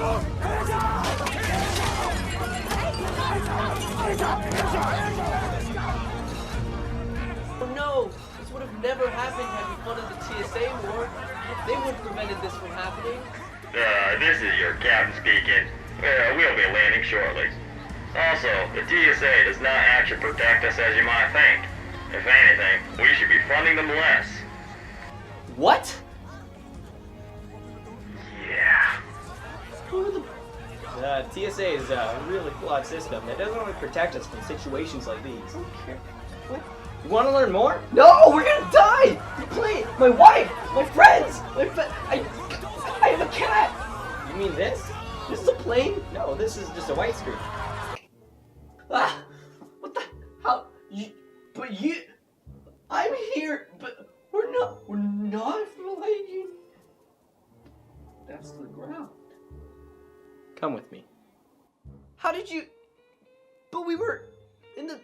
Oh no! This would have never happened had we funded the TSA war. They would have prevented this from happening. This is your captain speaking. We'll be landing shortly. Also, the TSA does not actually protect us as you might think. If anything, we should be funding them less. What? Yeah. The TSA is a really flawed system that doesn't really protect us from situations like these. Okay. What? You want to learn more? No, we're gonna die! Please, my wife, my friends, I have a cat. You mean this? This is a plane? No, this is just a white screen. Ah, what the? How? I'm here, but we're not flying. That's the ground. Come with me. How did you? But we were in the.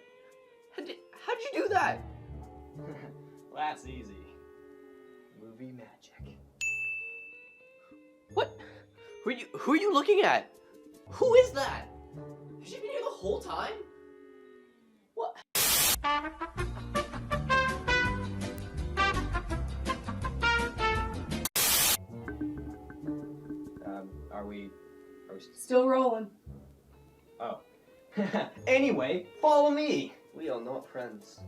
How'd you do that? Well, that's easy. Movie magic. What? Who are you looking at? Who is that? Has she been here the whole time? What? Are we Still rolling. Oh. Anyway, follow me. We are not friends.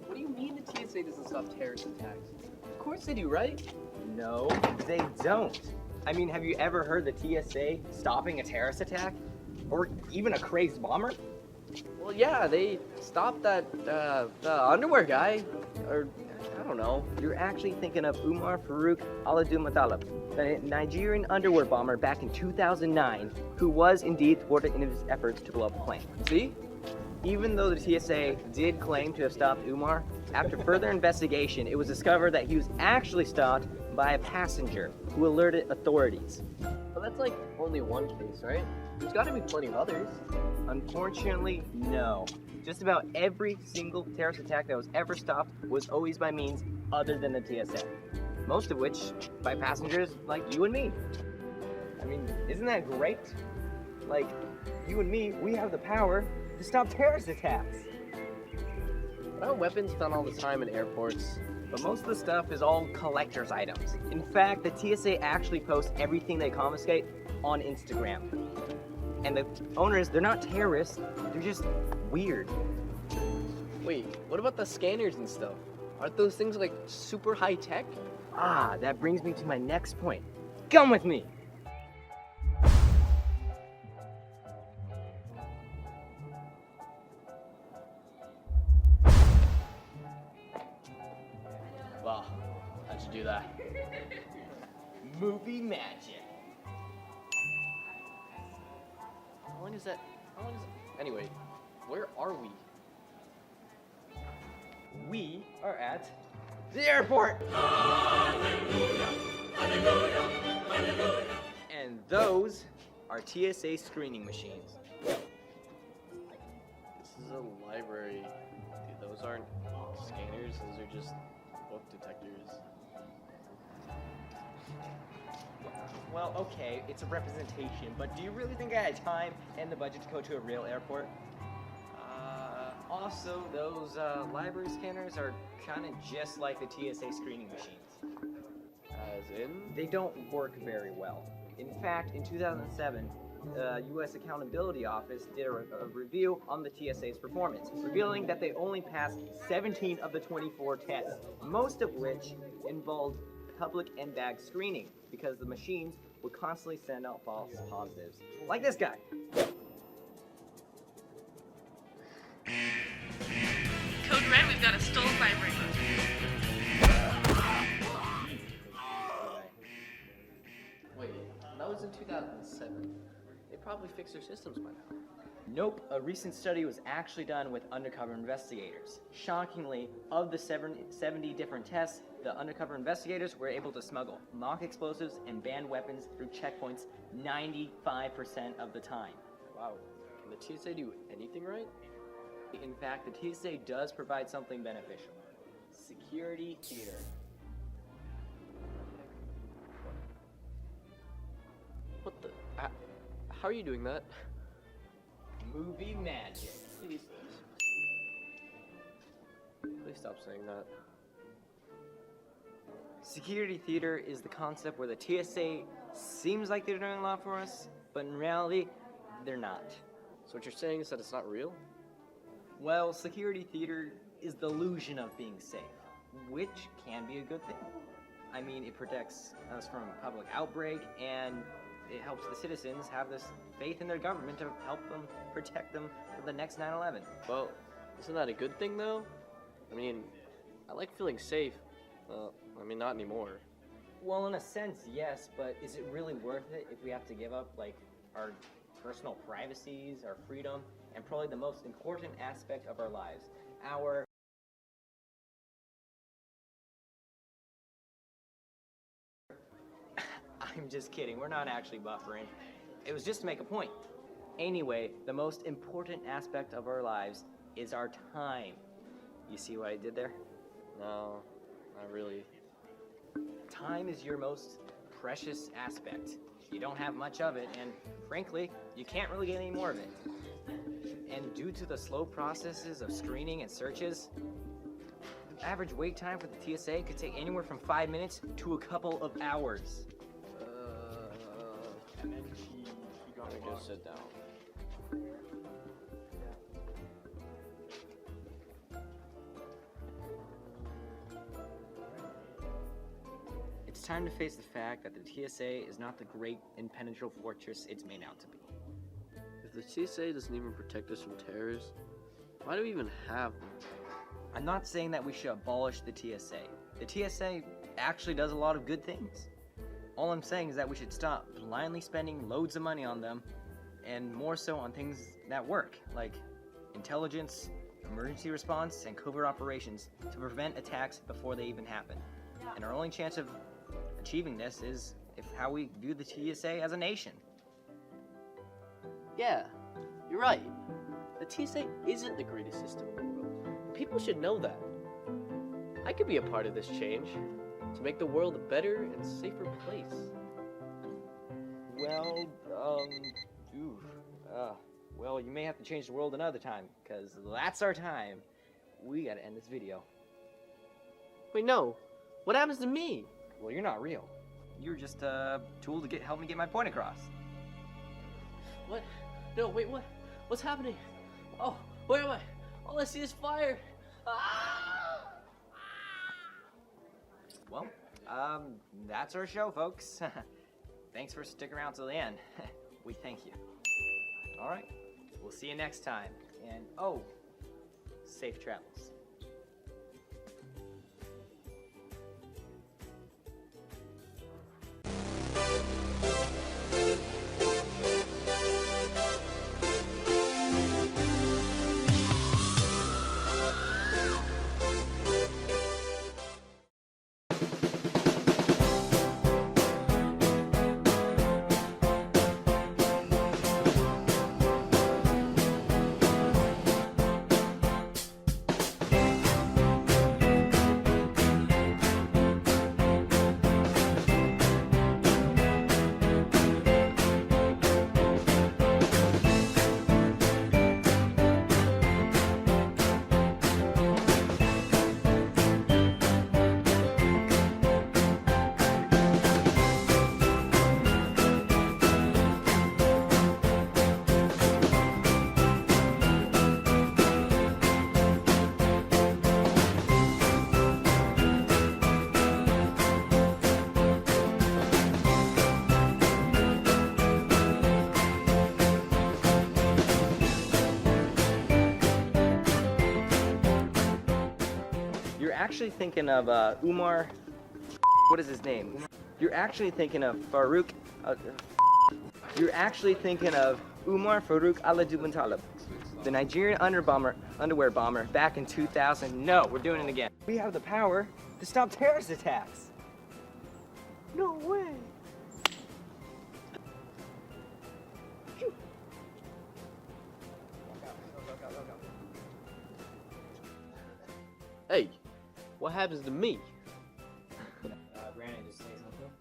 What do you mean the TSA doesn't stop terrorist attacks? Of course they do, right? No, they don't. I mean, have you ever heard the TSA stopping a terrorist attack? Or even a crazed bomber? Well, yeah, they stopped that underwear guy, or I don't know. You're actually thinking of Umar Farouk Al-Matalib, the Nigerian underwear bomber back in 2009, who was indeed thwarted in his efforts to blow up a plane. See? Even though the TSA did claim to have stopped Umar, after further investigation, it was discovered that he was actually stopped by a passenger who alerted authorities. But that's like only one case, right? There's got to be plenty of others. Unfortunately, no. Just about every single terrorist attack that was ever stopped was always by means other than the TSA. Most of which by passengers like you and me. I mean, isn't that great? Like, you and me, we have the power to stop terrorist attacks. Aren't weapons found all the time in airports? But most of the stuff is all collector's items. In fact, the TSA actually posts everything they confiscate on Instagram. And the owners, they're not terrorists, they're just weird. Wait, what about the scanners and stuff? Aren't those things like super high tech? Ah, that brings me to my next point. Come with me. Wow, how'd you do that? Movie magic. How long is that? Anyway, where are we? We are at the airport. Hallelujah, hallelujah, hallelujah. And those are TSA screening machines. This is a library. Dude, those aren't scanners, those are just book detectors. Well, okay, it's a representation, but do you really think I had time and the budget to go to a real airport? Also, those library scanners are kind of just like the TSA screening machines. As in? They don't work very well. In fact, in 2007, the U.S. Accountability Office did a review on the TSA's performance, revealing that they only passed 17 of the 24 tests, most of which involved public and bag screening, because the machines would constantly send out false positives. Like this guy. Code Red, we've got a stolen vibrator. Wait, that was in 2007. They probably fixed their systems by now. Nope, a recent study was actually done with undercover investigators. Shockingly, of the 70 different tests, the undercover investigators were able to smuggle mock explosives and banned weapons through checkpoints 95% of the time. Wow. Can the TSA do anything right? In fact, the TSA does provide something beneficial. Security theater. What the? How are you doing that? Movie magic. Please stop saying that. Security theater is the concept where the TSA seems like they're doing a lot for us, but in reality, they're not. So what you're saying is that it's not real? Well, security theater is the illusion of being safe, which can be a good thing. I mean, it protects us from public outbreak, and it helps the citizens have this faith in their government to help them protect them for the next 9/11. Well, isn't that a good thing though? I mean, I like feeling safe. Not anymore. Well, in a sense, yes, but is it really worth it if we have to give up, like, our personal privacies, our freedom, and probably the most important aspect of our lives, our... I'm just kidding, we're not actually buffering. It was just to make a point. Anyway, the most important aspect of our lives is our time. You see what I did there? No, not really. Time is your most precious aspect. You don't have much of it, and frankly, you can't really get any more of it. And due to the slow processes of screening and searches, the average wait time for the TSA could take anywhere from 5 minutes to a couple of hours. Just sit down. It's time to face the fact that the TSA is not the great impenetrable fortress it's made out to be. If the TSA doesn't even protect us from terrorists, why do we even have them? I'm not saying that we should abolish the TSA. The TSA actually does a lot of good things. All I'm saying is that we should stop blindly spending loads of money on them, and more so on things that work, like intelligence, emergency response, and covert operations to prevent attacks before they even happen. And our only chance of achieving this is if how we view the TSA as a nation. Yeah, you're right. The TSA isn't the greatest system in the world. People should know that. I could be a part of this change to make the world a better and safer place. Well, you may have to change the world another time, because that's our time. We gotta end this video. Wait, no. What happens to me? Well, you're not real. You're just a tool to help me get my point across. What? No, wait, what? What's happening? Oh, where am I? All I see is fire. Ah! Well, that's our show, folks. Thanks for sticking around till the end. We thank you. All right, we'll see you next time. And, oh, safe travels. Actually thinking of Umar. What is his name? You're actually thinking of Farouk. You're actually thinking of Umar Farouk al-Dubantalib, the Nigerian underwear bomber back in 2000. No, we're doing it again. We have the power to stop terrorist attacks. No way. Hey, what happens to me? Brandon, just say something.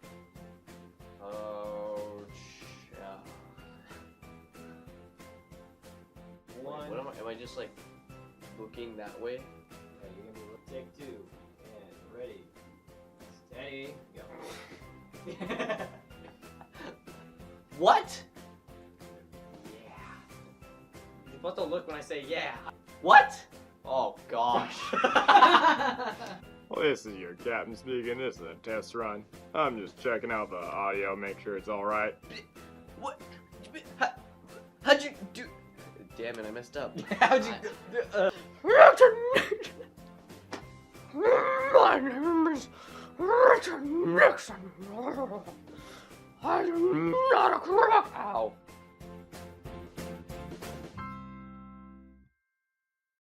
Oh, One. What am I just like looking that way? Okay, you're gonna be take 2. And ready. Steady. Go. What? Yeah. You're supposed to look when I say yeah. What? Oh gosh. Well, this is your captain speaking. This is a test run. I'm just checking out the audio, make sure it's all right. What? How'd you do? Damn it, I messed up. How'd you My name is Richard Nixon. I am not a crook. Ow.